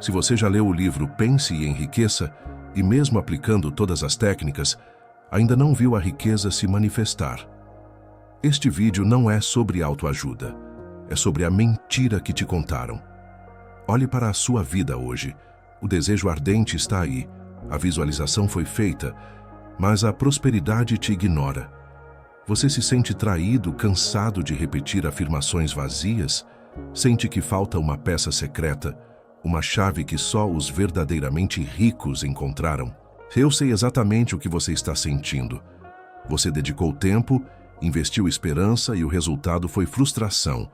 Se você já leu o livro Pense e Enriqueça, e mesmo aplicando todas as técnicas, ainda não viu a riqueza se manifestar. Este vídeo não é sobre autoajuda, é sobre a mentira que te contaram. Olhe para a sua vida hoje. O desejo ardente está aí, a visualização foi feita, mas a prosperidade te ignora. Você se sente traído, cansado de repetir afirmações vazias? Sente que falta uma peça secreta, uma chave que só os verdadeiramente ricos encontraram? Eu sei exatamente o que você está sentindo. Você dedicou tempo, investiu esperança e o resultado foi frustração.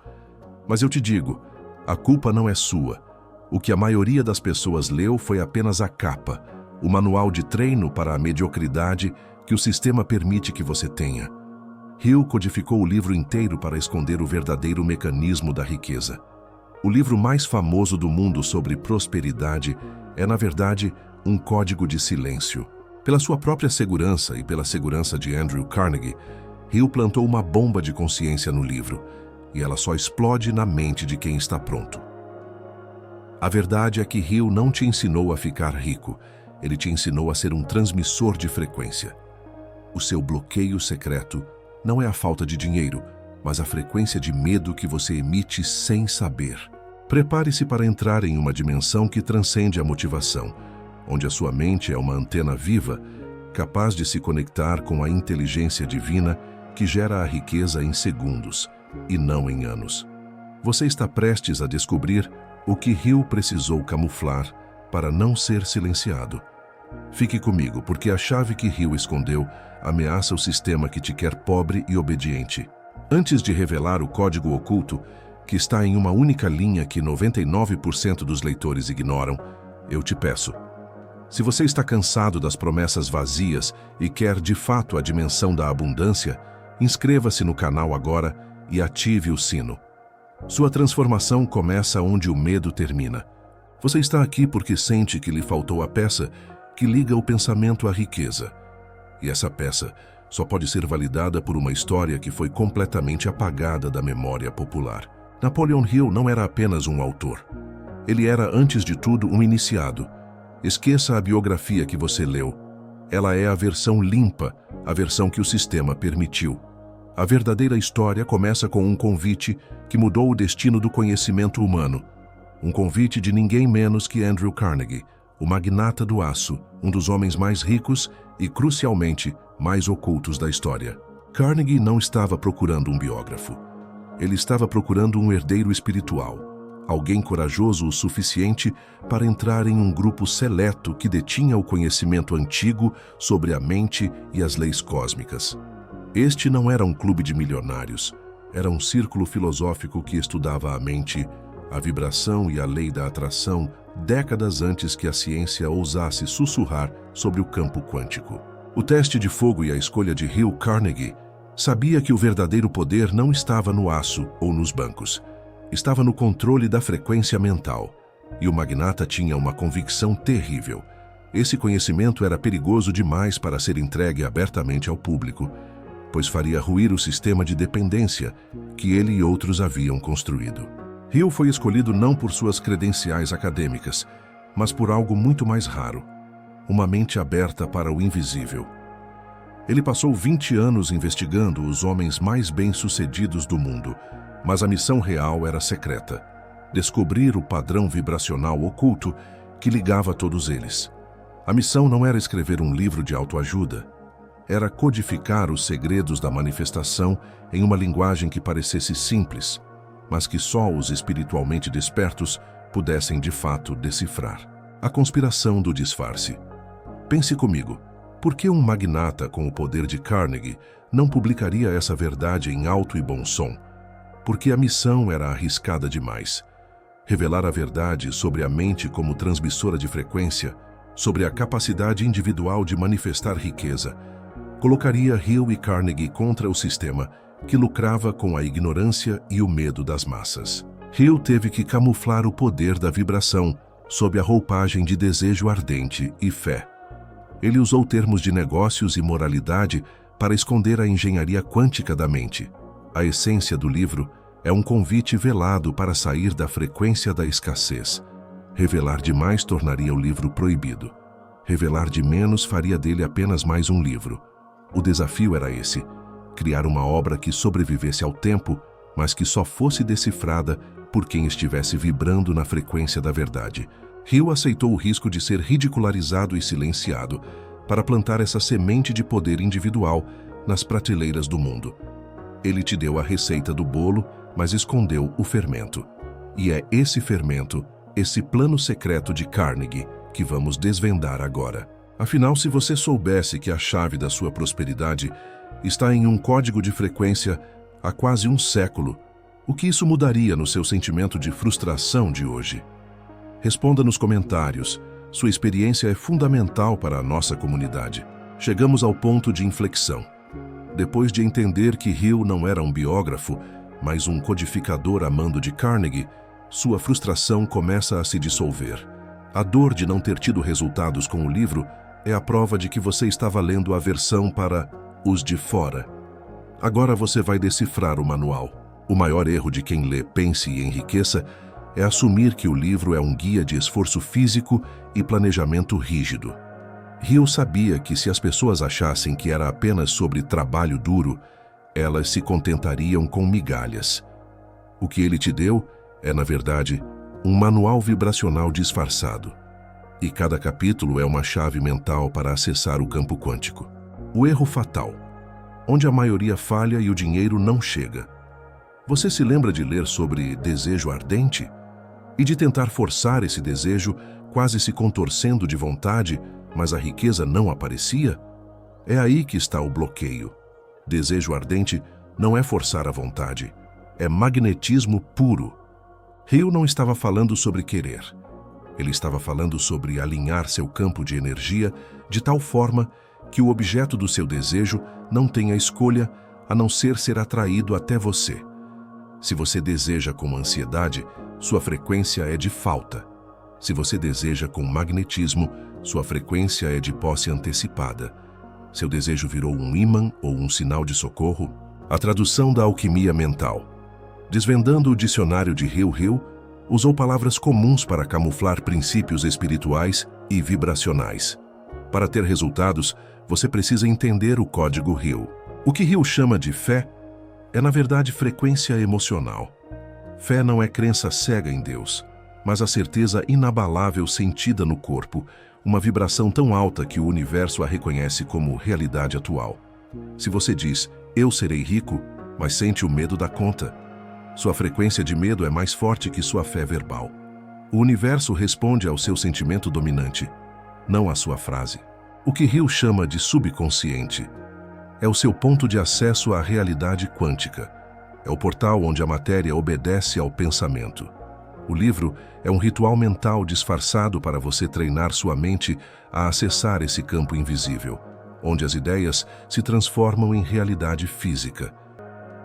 Mas eu te digo, a culpa não é sua. O que a maioria das pessoas leu foi apenas a capa, o manual de treino para a mediocridade que o sistema permite que você tenha. Hill codificou o livro inteiro para esconder o verdadeiro mecanismo da riqueza. O livro mais famoso do mundo sobre prosperidade é, na verdade, um código de silêncio. Pela sua própria segurança e pela segurança de Andrew Carnegie, Hill plantou uma bomba de consciência no livro, e ela só explode na mente de quem está pronto. A verdade é que Hill não te ensinou a ficar rico, ele te ensinou a ser um transmissor de frequência. O seu bloqueio secreto não é a falta de dinheiro, mas a frequência de medo que você emite sem saber. Prepare-se para entrar em uma dimensão que transcende a motivação, onde a sua mente é uma antena viva, capaz de se conectar com a inteligência divina que gera a riqueza em segundos, e não em anos. Você está prestes a descobrir o que Hill precisou camuflar para não ser silenciado. Fique comigo, porque a chave que Hill escondeu ameaça o sistema que te quer pobre e obediente. Antes de revelar o código oculto, que está em uma única linha que 99% dos leitores ignoram, eu te peço. Se você está cansado das promessas vazias e quer de fato a dimensão da abundância, inscreva-se no canal agora e ative o sino. Sua transformação começa onde o medo termina. Você está aqui porque sente que lhe faltou a peça que liga o pensamento à riqueza. E essa peça só pode ser validada por uma história que foi completamente apagada da memória popular. Napoleon Hill não era apenas um autor. Ele era, antes de tudo, um iniciado. Esqueça a biografia que você leu. Ela é a versão limpa, a versão que o sistema permitiu. A verdadeira história começa com um convite que mudou o destino do conhecimento humano. Um convite de ninguém menos que Andrew Carnegie, o magnata do aço, um dos homens mais ricos e, crucialmente, mais ocultos da história. Carnegie não estava procurando um biógrafo. Ele estava procurando um herdeiro espiritual, alguém corajoso o suficiente para entrar em um grupo seleto que detinha o conhecimento antigo sobre a mente e as leis cósmicas. Este não era um clube de milionários, era um círculo filosófico que estudava a mente, a vibração e a lei da atração décadas antes que a ciência ousasse sussurrar sobre o campo quântico. O teste de fogo e a escolha de Hill Carnegie sabia que o verdadeiro poder não estava no aço ou nos bancos, estava no controle da frequência mental. E o magnata tinha uma convicção terrível. Esse conhecimento era perigoso demais para ser entregue abertamente ao público, pois faria ruir o sistema de dependência que ele e outros haviam construído. Hill foi escolhido não por suas credenciais acadêmicas, mas por algo muito mais raro, uma mente aberta para o invisível. Ele passou 20 anos investigando os homens mais bem-sucedidos do mundo, mas a missão real era secreta: descobrir o padrão vibracional oculto que ligava todos eles. A missão não era escrever um livro de autoajuda, era codificar os segredos da manifestação em uma linguagem que parecesse simples, mas que só os espiritualmente despertos pudessem de fato decifrar. A conspiração do disfarce. Pense comigo, por que um magnata com o poder de Carnegie não publicaria essa verdade em alto e bom som? Porque a missão era arriscada demais. Revelar a verdade sobre a mente como transmissora de frequência, sobre a capacidade individual de manifestar riqueza, colocaria Hill e Carnegie contra o sistema que lucrava com a ignorância e o medo das massas. Hill teve que camuflar o poder da vibração sob a roupagem de desejo ardente e fé. Ele usou termos de negócios e moralidade para esconder a engenharia quântica da mente. A essência do livro é um convite velado para sair da frequência da escassez, Revelar demais tornaria o livro proibido. Revelar de menos faria dele apenas mais um livro. O desafio era esse: criar uma obra que sobrevivesse ao tempo, mas que só fosse decifrada por quem estivesse vibrando na frequência da verdade. Hill aceitou o risco de ser ridicularizado e silenciado para plantar essa semente de poder individual nas prateleiras do mundo. Ele te deu a receita do bolo, mas escondeu o fermento. E é esse fermento, esse plano secreto de Carnegie, que vamos desvendar agora. Afinal, se você soubesse que a chave da sua prosperidade está em um código de frequência há quase um século, o que isso mudaria no seu sentimento de frustração de hoje? Responda nos comentários. Sua experiência é fundamental para a nossa comunidade. Chegamos ao ponto de inflexão. Depois de entender que Hill não era um biógrafo, mas um codificador a mando de Carnegie, sua frustração começa a se dissolver. A dor de não ter tido resultados com o livro é a prova de que você estava lendo a versão para os de fora. Agora você vai decifrar o manual. O maior erro de quem lê Pense e Enriqueça é assumir que o livro é um guia de esforço físico e planejamento rígido. Hill sabia que se as pessoas achassem que era apenas sobre trabalho duro, elas se contentariam com migalhas. O que ele te deu é, na verdade, um manual vibracional disfarçado. E cada capítulo é uma chave mental para acessar o campo quântico. O erro fatal, onde a maioria falha e o dinheiro não chega. Você se lembra de ler sobre desejo ardente? E de tentar forçar esse desejo, quase se contorcendo de vontade, mas a riqueza não aparecia? É aí que está o bloqueio. Desejo ardente não é forçar a vontade, é magnetismo puro. Hill não estava falando sobre querer. Ele estava falando sobre alinhar seu campo de energia de tal forma que o objeto do seu desejo não tenha escolha a não ser atraído até você. Se você deseja com ansiedade, sua frequência é de falta. Se você deseja com magnetismo, sua frequência é de posse antecipada. Seu desejo virou um ímã ou um sinal de socorro? A tradução da alquimia mental. Desvendando o dicionário de Hill usou palavras comuns para camuflar princípios espirituais e vibracionais. Para ter resultados, você precisa entender o código Hill. O que Hill chama de fé é, na verdade, frequência emocional. Fé não é crença cega em Deus, mas a certeza inabalável sentida no corpo, uma vibração tão alta que o universo a reconhece como realidade atual. Se você diz, eu serei rico, mas sente o medo da conta, sua frequência de medo é mais forte que sua fé verbal. O universo responde ao seu sentimento dominante, não à sua frase. O que Hill chama de subconsciente é o seu ponto de acesso à realidade quântica. É o portal onde a matéria obedece ao pensamento. O livro é um ritual mental disfarçado para você treinar sua mente a acessar esse campo invisível, onde as ideias se transformam em realidade física.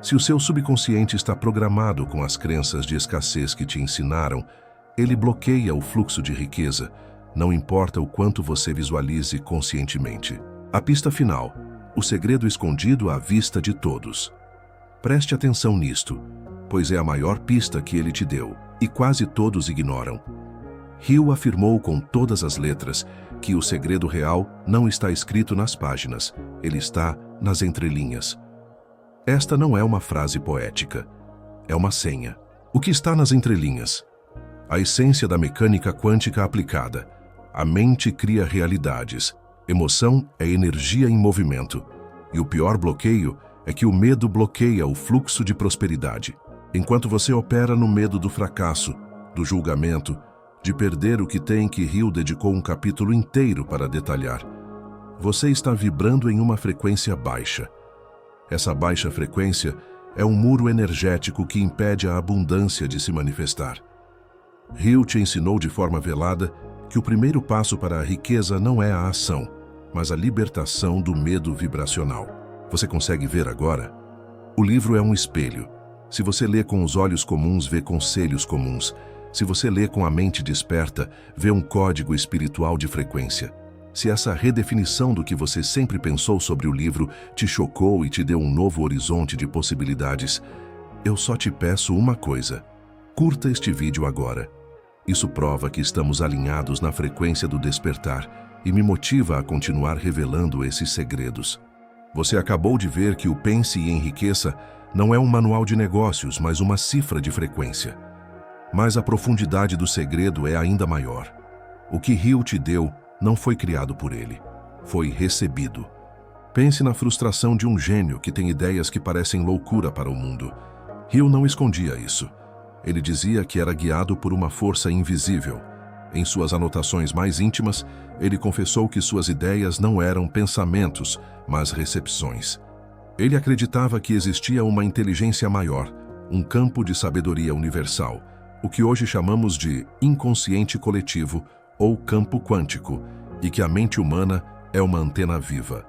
Se o seu subconsciente está programado com as crenças de escassez que te ensinaram, ele bloqueia o fluxo de riqueza, não importa o quanto você visualize conscientemente. A pista final, o segredo escondido à vista de todos. Preste atenção nisto, pois é a maior pista que ele te deu, e quase todos ignoram. Hill afirmou com todas as letras que o segredo real não está escrito nas páginas, ele está nas entrelinhas. Esta não é uma frase poética, é uma senha. O que está nas entrelinhas? A essência da mecânica quântica aplicada. A mente cria realidades. Emoção é energia em movimento. E o pior bloqueio é que o medo bloqueia o fluxo de prosperidade. Enquanto você opera no medo do fracasso, do julgamento, de perder o que tem, que Hill dedicou um capítulo inteiro para detalhar, você está vibrando em uma frequência baixa. Essa baixa frequência é um muro energético que impede a abundância de se manifestar. Hill te ensinou de forma velada que o primeiro passo para a riqueza não é a ação, mas a libertação do medo vibracional. Você consegue ver agora? O livro é um espelho. Se você lê com os olhos comuns, vê conselhos comuns. Se você lê com a mente desperta, vê um código espiritual de frequência. Se essa redefinição do que você sempre pensou sobre o livro te chocou e te deu um novo horizonte de possibilidades, eu só te peço uma coisa: curta este vídeo agora. Isso prova que estamos alinhados na frequência do despertar e me motiva a continuar revelando esses segredos. Você acabou de ver que o Pense e Enriqueça não é um manual de negócios, mas uma cifra de frequência. Mas a profundidade do segredo é ainda maior. O que Hill te deu não foi criado por ele, foi recebido. Pense na frustração de um gênio que tem ideias que parecem loucura para o mundo. Hill não escondia isso. Ele dizia que era guiado por uma força invisível. Em suas anotações mais íntimas, ele confessou que suas ideias não eram pensamentos, mas recepções. Ele acreditava que existia uma inteligência maior, um campo de sabedoria universal, o que hoje chamamos de inconsciente coletivo ou campo quântico, e que a mente humana é uma antena viva.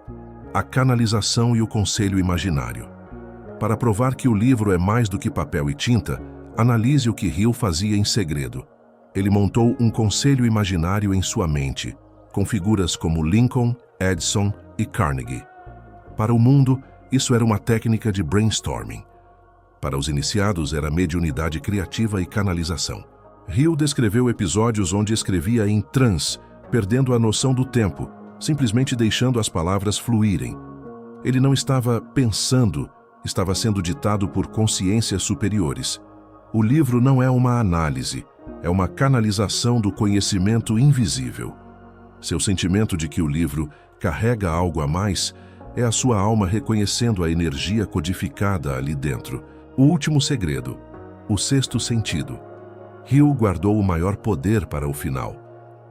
A canalização e o conselho imaginário. Para provar que o livro é mais do que papel e tinta, analise o que Hill fazia em segredo. Ele montou um conselho imaginário em sua mente, com figuras como Lincoln, Edison e Carnegie. Para o mundo, isso era uma técnica de brainstorming. Para os iniciados, era mediunidade criativa e canalização. Hill descreveu episódios onde escrevia em transe, perdendo a noção do tempo, simplesmente deixando as palavras fluírem. Ele não estava pensando, estava sendo ditado por consciências superiores. O livro não é uma análise, é uma canalização do conhecimento invisível. Seu sentimento de que o livro carrega algo a mais é a sua alma reconhecendo a energia codificada ali dentro. O último segredo, o sexto sentido. Hill guardou o maior poder para o final.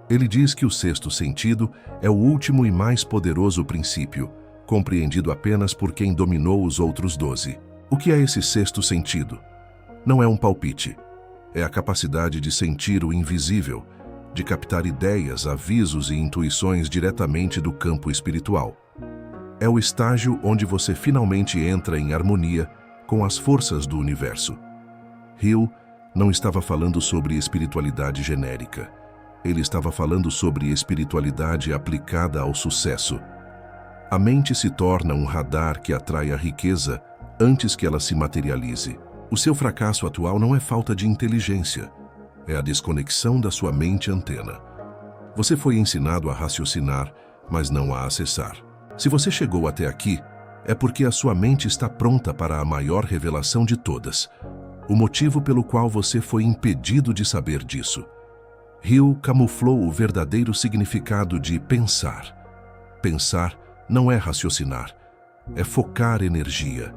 Ele diz que o sexto sentido é o último e mais poderoso princípio, compreendido apenas por quem dominou os outros 12. O que é esse sexto sentido? Não é um palpite. É a capacidade de sentir o invisível, de captar ideias, avisos e intuições diretamente do campo espiritual. É o estágio onde você finalmente entra em harmonia com as forças do universo. Hill não estava falando sobre espiritualidade genérica. Ele estava falando sobre espiritualidade aplicada ao sucesso. A mente se torna um radar que atrai a riqueza antes que ela se materialize. O seu fracasso atual não é falta de inteligência, é a desconexão da sua mente antena. Você foi ensinado a raciocinar, mas não a acessar. Se você chegou até aqui, é porque a sua mente está pronta para a maior revelação de todas, o motivo pelo qual você foi impedido de saber disso. Hill camuflou o verdadeiro significado de pensar. Pensar não é raciocinar, é focar energia,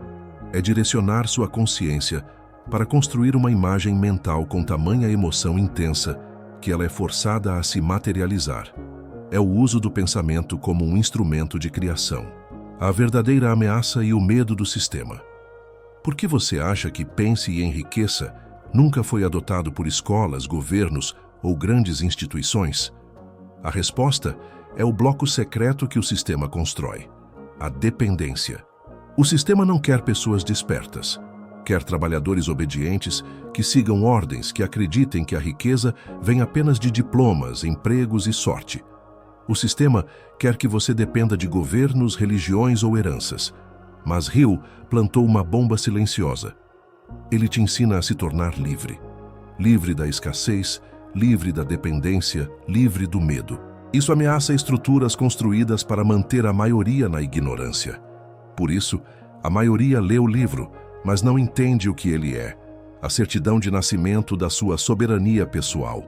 é direcionar sua consciência para construir uma imagem mental com tamanha emoção intensa que ela é forçada a se materializar. É o uso do pensamento como um instrumento de criação. A verdadeira ameaça e o medo do sistema. Por que você acha que Pense e Enriqueça nunca foi adotado por escolas, governos ou grandes instituições? A resposta é o bloco secreto que o sistema constrói: a dependência. O sistema não quer pessoas despertas. Quer trabalhadores obedientes que sigam ordens, que acreditem que a riqueza vem apenas de diplomas, empregos e sorte. O sistema quer que você dependa de governos, religiões ou heranças. Mas Hill plantou uma bomba silenciosa. Ele te ensina a se tornar livre. Livre da escassez, livre da dependência, livre do medo. Isso ameaça estruturas construídas para manter a maioria na ignorância. Por isso, a maioria lê o livro, mas não entende o que ele é, a certidão de nascimento da sua soberania pessoal.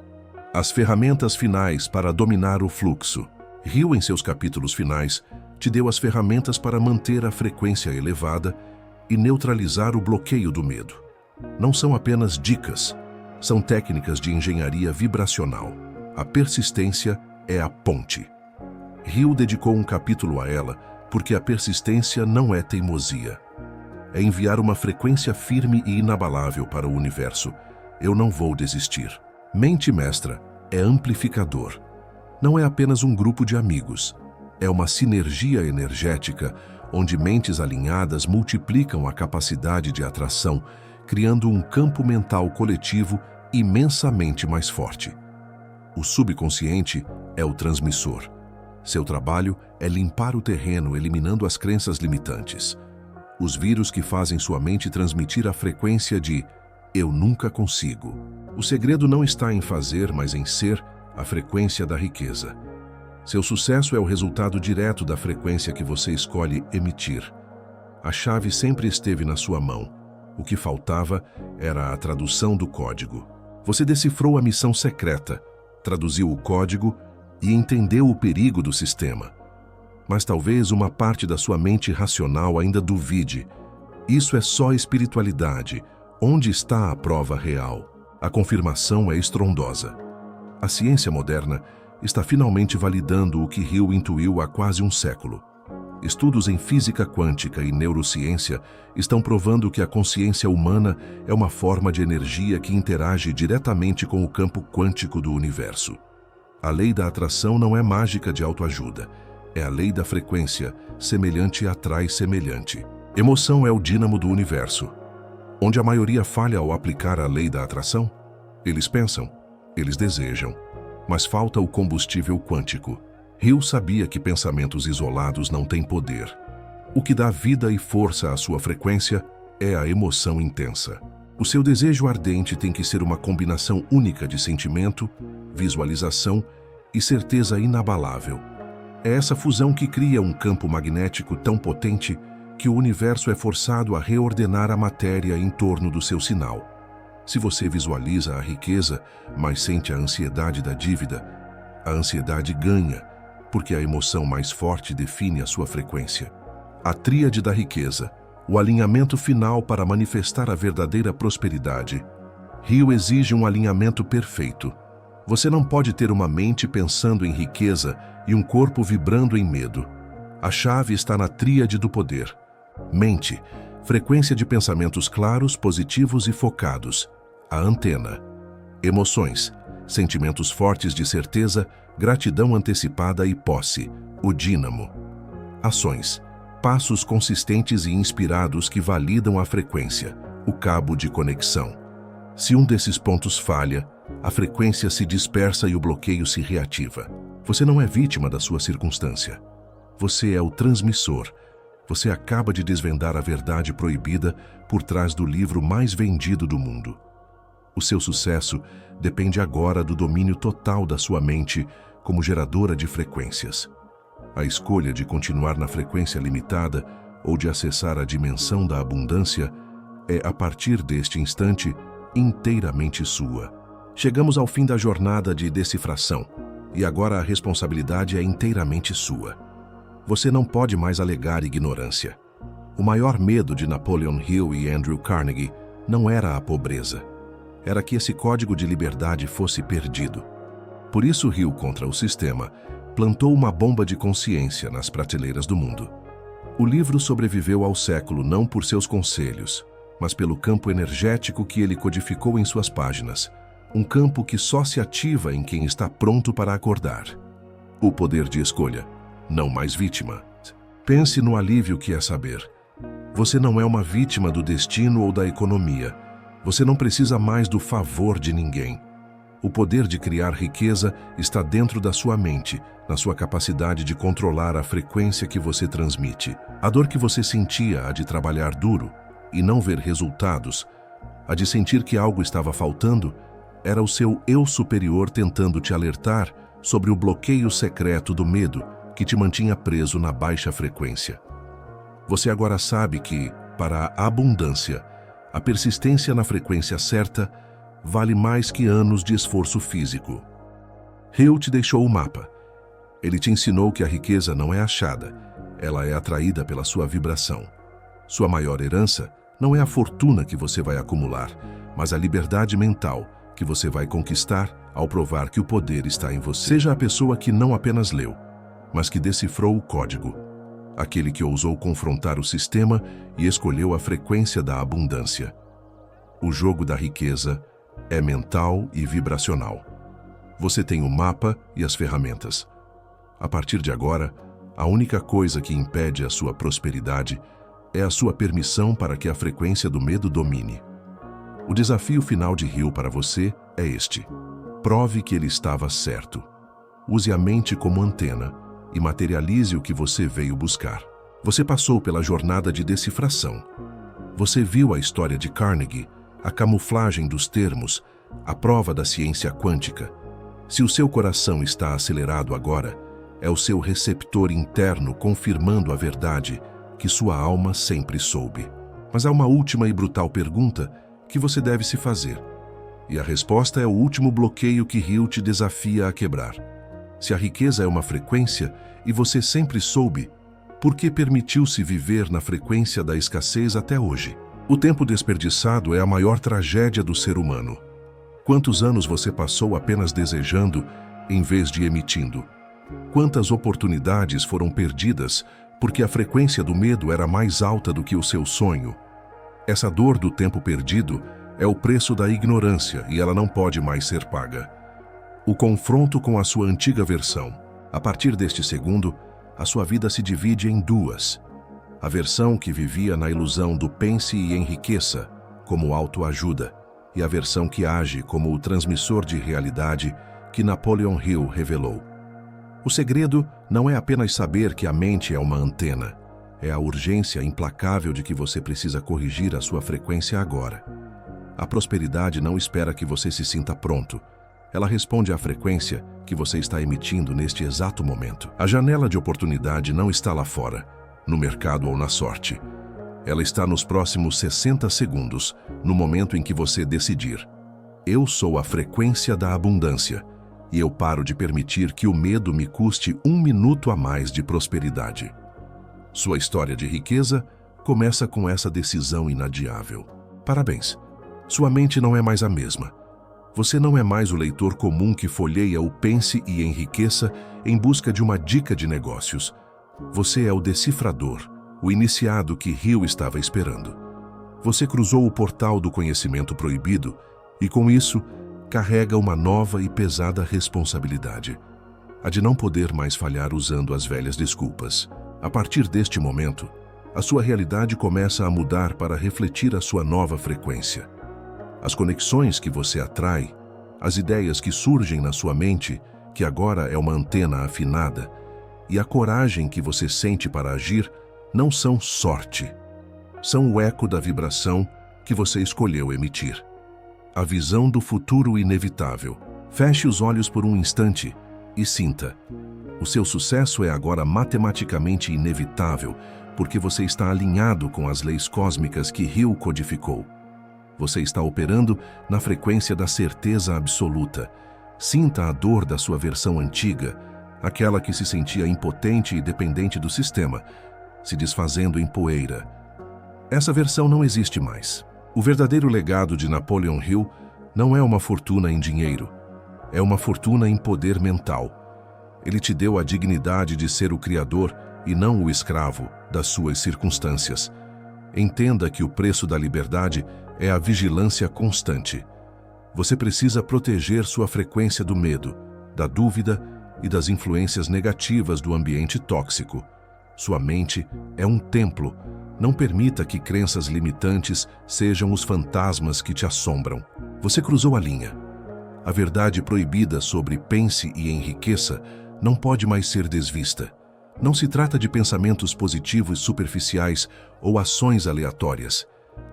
As ferramentas finais para dominar o fluxo. Hill, em seus capítulos finais, te deu as ferramentas para manter a frequência elevada e neutralizar o bloqueio do medo. Não são apenas dicas, são técnicas de engenharia vibracional. A persistência é a ponte. Hill dedicou um capítulo a ela porque a persistência não é teimosia. É enviar uma frequência firme e inabalável para o universo. Eu não vou desistir. Mente mestra é amplificador. Não é apenas um grupo de amigos. É uma sinergia energética onde mentes alinhadas multiplicam a capacidade de atração, criando um campo mental coletivo imensamente mais forte. O subconsciente é o transmissor. Seu trabalho é limpar o terreno, eliminando as crenças limitantes. Os vírus que fazem sua mente transmitir a frequência de "eu nunca consigo". O segredo não está em fazer, mas em ser a frequência da riqueza. Seu sucesso é o resultado direto da frequência que você escolhe emitir. A chave sempre esteve na sua mão. O que faltava era a tradução do código. Você decifrou a missão secreta, traduziu o código e entendeu o perigo do sistema. Mas talvez uma parte da sua mente racional ainda duvide. Isso é só espiritualidade. Onde está a prova real? A confirmação é estrondosa. A ciência moderna está finalmente validando o que Hill intuiu há quase um século. Estudos em física quântica e neurociência estão provando que a consciência humana é uma forma de energia que interage diretamente com o campo quântico do universo. A lei da atração não é mágica de autoajuda. É a lei da frequência, semelhante atrai semelhante. Emoção é o dínamo do universo. Onde a maioria falha ao aplicar a lei da atração? Eles pensam, eles desejam, mas falta o combustível quântico. Hill sabia que pensamentos isolados não têm poder. O que dá vida e força à sua frequência é a emoção intensa. O seu desejo ardente tem que ser uma combinação única de sentimento, visualização e certeza inabalável. É essa fusão que cria um campo magnético tão potente que o universo é forçado a reordenar a matéria em torno do seu sinal. Se você visualiza a riqueza, mas sente a ansiedade da dívida, a ansiedade ganha, porque a emoção mais forte define a sua frequência. A tríade da riqueza, o alinhamento final para manifestar a verdadeira prosperidade. Hill exige um alinhamento perfeito. Você não pode ter uma mente pensando em riqueza e um corpo vibrando em medo. A chave está na tríade do poder. Mente, frequência de pensamentos claros, positivos e focados. A antena. Emoções, sentimentos fortes de certeza, gratidão antecipada e posse. O dínamo. Ações, passos consistentes e inspirados que validam a frequência. O cabo de conexão. Se um desses pontos falha, a frequência se dispersa e o bloqueio se reativa. Você não é vítima da sua circunstância. Você é o transmissor. Você acaba de desvendar a verdade proibida por trás do livro mais vendido do mundo. O seu sucesso depende agora do domínio total da sua mente como geradora de frequências. A escolha de continuar na frequência limitada ou de acessar a dimensão da abundância é, a partir deste instante, inteiramente sua. Chegamos ao fim da jornada de decifração, e agora a responsabilidade é inteiramente sua. Você não pode mais alegar ignorância. O maior medo de Napoleon Hill e Andrew Carnegie não era a pobreza. Era que esse código de liberdade fosse perdido. Por isso Hill contra o sistema plantou uma bomba de consciência nas prateleiras do mundo. O livro sobreviveu ao século não por seus conselhos, mas pelo campo energético que ele codificou em suas páginas. Um campo que só se ativa em quem está pronto para acordar. O poder de escolha, não mais vítima. Pense no alívio que é saber. Você não é uma vítima do destino ou da economia. Você não precisa mais do favor de ninguém. O poder de criar riqueza está dentro da sua mente, na sua capacidade de controlar a frequência que você transmite. A dor que você sentia, a de trabalhar duro e não ver resultados, a de sentir que algo estava faltando, era o seu eu superior tentando te alertar sobre o bloqueio secreto do medo que te mantinha preso na baixa frequência. Você agora sabe que, para a abundância, a persistência na frequência certa vale mais que anos de esforço físico. Hill te deixou o mapa. Ele te ensinou que a riqueza não é achada, ela é atraída pela sua vibração. Sua maior herança não é a fortuna que você vai acumular, mas a liberdade mental que você vai conquistar ao provar que o poder está em você. Seja a pessoa que não apenas leu, mas que decifrou o código. Aquele que ousou confrontar o sistema e escolheu a frequência da abundância. O jogo da riqueza é mental e vibracional. Você tem o mapa e as ferramentas. A partir de agora, a única coisa que impede a sua prosperidade é a sua permissão para que a frequência do medo domine. O desafio final de Hill para você é este. Prove que ele estava certo. Use a mente como antena e materialize o que você veio buscar. Você passou pela jornada de decifração. Você viu a história de Carnegie, a camuflagem dos termos, a prova da ciência quântica. Se o seu coração está acelerado agora, é o seu receptor interno confirmando a verdade que sua alma sempre soube. Mas há uma última e brutal pergunta que você deve se fazer. E a resposta é o último bloqueio que Hill te desafia a quebrar. Se a riqueza é uma frequência e você sempre soube, por que permitiu-se viver na frequência da escassez até hoje? O tempo desperdiçado é a maior tragédia do ser humano. Quantos anos você passou apenas desejando em vez de emitindo? Quantas oportunidades foram perdidas porque a frequência do medo era mais alta do que o seu sonho? Essa dor do tempo perdido é o preço da ignorância e ela não pode mais ser paga. O confronto com a sua antiga versão. A partir deste segundo, a sua vida se divide em duas. A versão que vivia na ilusão do pense e enriqueça, como autoajuda, e a versão que age como o transmissor de realidade que Napoleon Hill revelou. O segredo não é apenas saber que a mente é uma antena, é a urgência implacável de que você precisa corrigir a sua frequência agora. A prosperidade não espera que você se sinta pronto. Ela responde à frequência que você está emitindo neste exato momento. A janela de oportunidade não está lá fora, no mercado ou na sorte. Ela está nos próximos 60 segundos, no momento em que você decidir. Eu sou a frequência da abundância, e eu paro de permitir que o medo me custe 1 minuto a mais de prosperidade. Sua história de riqueza começa com essa decisão inadiável. Parabéns! Sua mente não é mais a mesma. Você não é mais o leitor comum que folheia o Pense e Enriqueça em busca de uma dica de negócios. Você é o decifrador, o iniciado que Hill estava esperando. Você cruzou o portal do conhecimento proibido e, com isso, carrega uma nova e pesada responsabilidade. A de não poder mais falhar usando as velhas desculpas. A partir deste momento, a sua realidade começa a mudar para refletir a sua nova frequência. As conexões que você atrai, as ideias que surgem na sua mente, que agora é uma antena afinada, e a coragem que você sente para agir não são sorte. São o eco da vibração que você escolheu emitir. A visão do futuro inevitável. Feche os olhos por um instante e sinta. O seu sucesso é agora matematicamente inevitável, porque você está alinhado com as leis cósmicas que Hill codificou. Você está operando na frequência da certeza absoluta. Sinta a dor da sua versão antiga, aquela que se sentia impotente e dependente do sistema, se desfazendo em poeira. Essa versão não existe mais. O verdadeiro legado de Napoleon Hill não é uma fortuna em dinheiro, é uma fortuna em poder mental. Ele te deu a dignidade de ser o criador e não o escravo das suas circunstâncias. Entenda que o preço da liberdade é a vigilância constante. Você precisa proteger sua frequência do medo, da dúvida e das influências negativas do ambiente tóxico. Sua mente é um templo. Não permita que crenças limitantes sejam os fantasmas que te assombram. Você cruzou a linha. A verdade proibida sobre pense e enriqueça não pode mais ser desvista. Não se trata de pensamentos positivos superficiais ou ações aleatórias.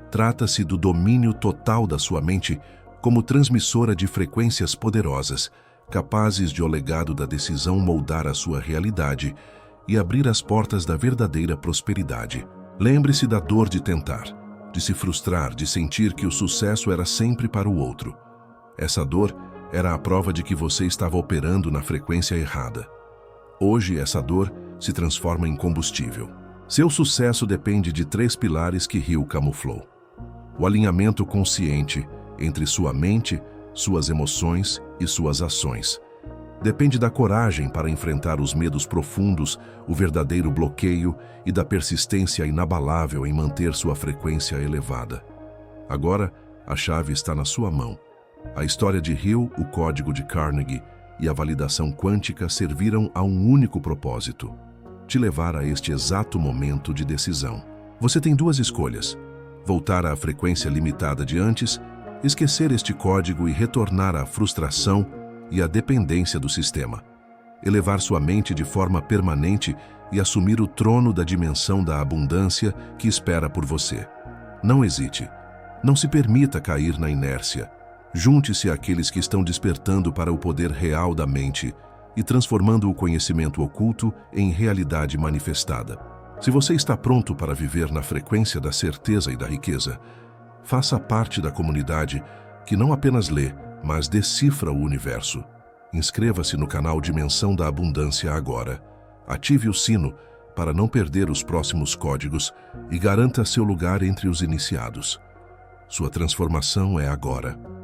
Trata-se do domínio total da sua mente como transmissora de frequências poderosas, capazes de o legado da decisão moldar a sua realidade e abrir as portas da verdadeira prosperidade. Lembre-se da dor de tentar, de se frustrar, de sentir que o sucesso era sempre para o outro. Essa dor era a prova de que você estava operando na frequência errada. Hoje, essa dor se transforma em combustível. Seu sucesso depende de 3 pilares que Hill camuflou. O alinhamento consciente entre sua mente, suas emoções e suas ações. Depende da coragem para enfrentar os medos profundos, o verdadeiro bloqueio e da persistência inabalável em manter sua frequência elevada. Agora, a chave está na sua mão. A história de Hill, o código de Carnegie e a validação quântica serviram a um único propósito: te levar a este exato momento de decisão. Você tem 2 escolhas: voltar à frequência limitada de antes, esquecer este código e retornar à frustração e à dependência do sistema. Elevar sua mente de forma permanente e assumir o trono da dimensão da abundância que espera por você. Não hesite. Não se permita cair na inércia. Junte-se àqueles que estão despertando para o poder real da mente e transformando o conhecimento oculto em realidade manifestada. Se você está pronto para viver na frequência da certeza e da riqueza, faça parte da comunidade que não apenas lê, mas decifra o universo. Inscreva-se no canal Dimensão da Abundância agora. Ative o sino para não perder os próximos códigos e garanta seu lugar entre os iniciados. Sua transformação é agora.